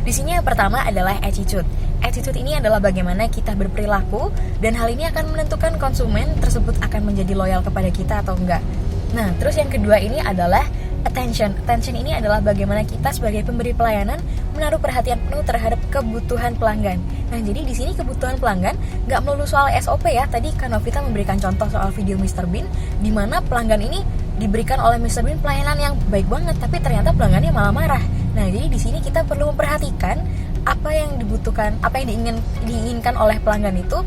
Di sini yang pertama adalah attitude. Attitude ini adalah bagaimana kita berperilaku, dan hal ini akan menentukan konsumen tersebut akan menjadi loyal kepada kita atau enggak. Nah, terus yang kedua ini adalah attention. Attention ini adalah bagaimana kita sebagai pemberi pelayanan menaruh perhatian penuh terhadap kebutuhan pelanggan. Nah, jadi di sini kebutuhan pelanggan nggak melulu soal SOP ya. Tadi Kak Novita memberikan contoh soal video Mr. Bean, di mana pelanggan ini diberikan oleh Mr. Bean pelayanan yang baik banget, tapi ternyata pelanggannya malah marah. Nah, jadi di sini kita perlu memperhatikan apa yang dibutuhkan, apa yang diinginkan oleh pelanggan itu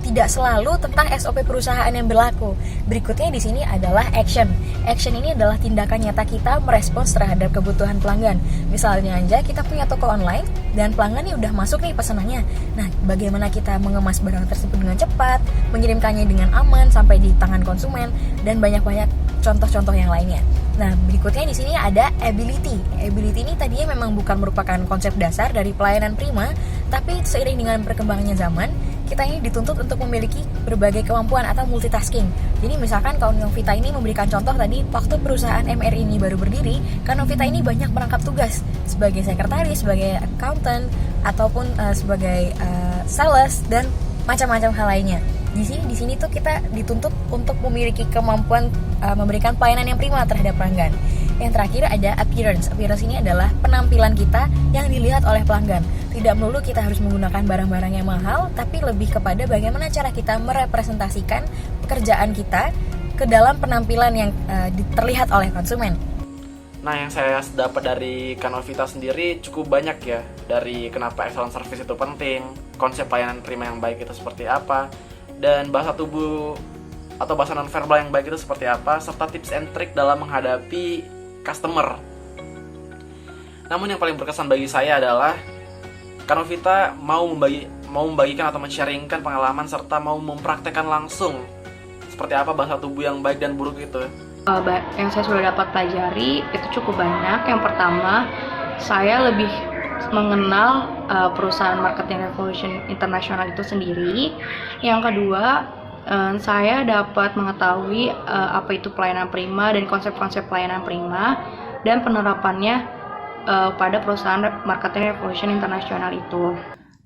tidak selalu tentang SOP perusahaan yang berlaku. Berikutnya di sini adalah action. Action ini adalah tindakan nyata kita merespons terhadap kebutuhan pelanggan. Misalnya aja kita punya toko online dan pelanggan nih udah masuk nih pesanannya. Nah, bagaimana kita mengemas barang tersebut dengan cepat, mengirimkannya dengan aman sampai di tangan konsumen, dan banyak-banyak contoh-contoh yang lainnya. Nah, berikutnya di sini ada ability. Ability ini tadinya memang bukan merupakan konsep dasar dari pelayanan Prima, tapi seiring dengan perkembangannya zaman, kita ini dituntut untuk memiliki berbagai kemampuan atau multitasking. Jadi misalkan Kak Novita ini memberikan contoh tadi, waktu perusahaan MR ini baru berdiri, Kak Novita ini banyak merangkap tugas sebagai sekretaris, sebagai accountant, ataupun sebagai sales, dan macam-macam hal lainnya. Di sini tuh kita dituntut untuk memiliki kemampuan memberikan pelayanan yang prima terhadap pelanggan. Yang terakhir ada appearance. Appearance ini adalah penampilan kita yang dilihat oleh pelanggan. Tidak melulu kita harus menggunakan barang-barang yang mahal, tapi lebih kepada bagaimana cara kita merepresentasikan pekerjaan kita ke dalam penampilan yang terlihat oleh konsumen. Nah, yang saya dapat dari Kak Novita sendiri cukup banyak ya, dari kenapa excellent service itu penting, konsep pelayanan prima yang baik itu seperti apa, dan bahasa tubuh atau bahasa nonverbal yang baik itu seperti apa, serta tips and trick dalam menghadapi customer. Namun yang paling berkesan bagi saya adalah Kak Novita mau membagikan atau men-sharingkan pengalaman serta mau mempraktekkan langsung seperti apa bahasa tubuh yang baik dan buruk itu. Yang saya sudah dapat pelajari itu cukup banyak. Yang pertama, saya lebih mengenal perusahaan Marketing Revolution International itu sendiri. Yang kedua, saya dapat mengetahui apa itu pelayanan prima dan konsep-konsep pelayanan prima dan penerapannya pada perusahaan Marketing Revolution International itu.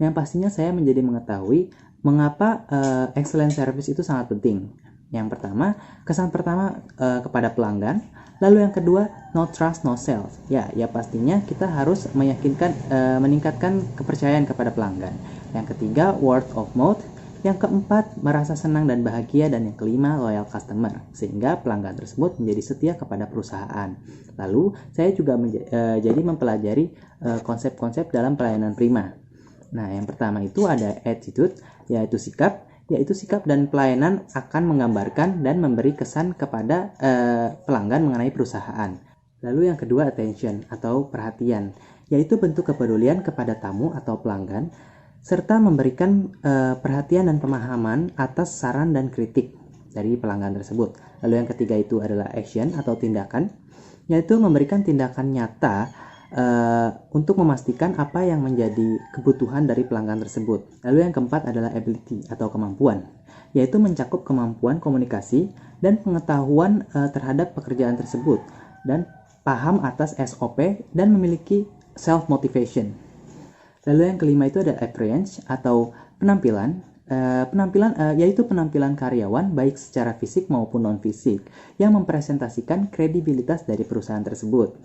Yang pastinya saya menjadi mengetahui mengapa excellent service itu sangat penting. Yang pertama, kesan pertama kepada pelanggan. Lalu yang kedua, no trust, no sales. Ya pastinya kita harus meningkatkan kepercayaan kepada pelanggan. Yang ketiga, word of mouth. Yang keempat, merasa senang dan bahagia. Dan yang kelima, loyal customer. Sehingga pelanggan tersebut menjadi setia kepada perusahaan. Lalu, saya juga jadi mempelajari konsep-konsep dalam pelayanan prima. Nah, yang pertama itu ada attitude, yaitu sikap dan pelayanan akan menggambarkan dan memberi kesan kepada pelanggan mengenai perusahaan. Lalu yang kedua attention atau perhatian, yaitu bentuk kepedulian kepada tamu atau pelanggan serta memberikan perhatian dan pemahaman atas saran dan kritik dari pelanggan tersebut. Lalu yang ketiga itu adalah action atau tindakan, yaitu memberikan tindakan nyata untuk memastikan apa yang menjadi kebutuhan dari pelanggan tersebut. Lalu yang keempat adalah ability atau kemampuan, yaitu mencakup kemampuan komunikasi dan pengetahuan terhadap pekerjaan tersebut dan paham atas SOP dan memiliki self motivation. Lalu yang kelima itu ada appearance atau penampilan. Yaitu penampilan karyawan baik secara fisik maupun non fisik yang mempresentasikan kredibilitas dari perusahaan tersebut.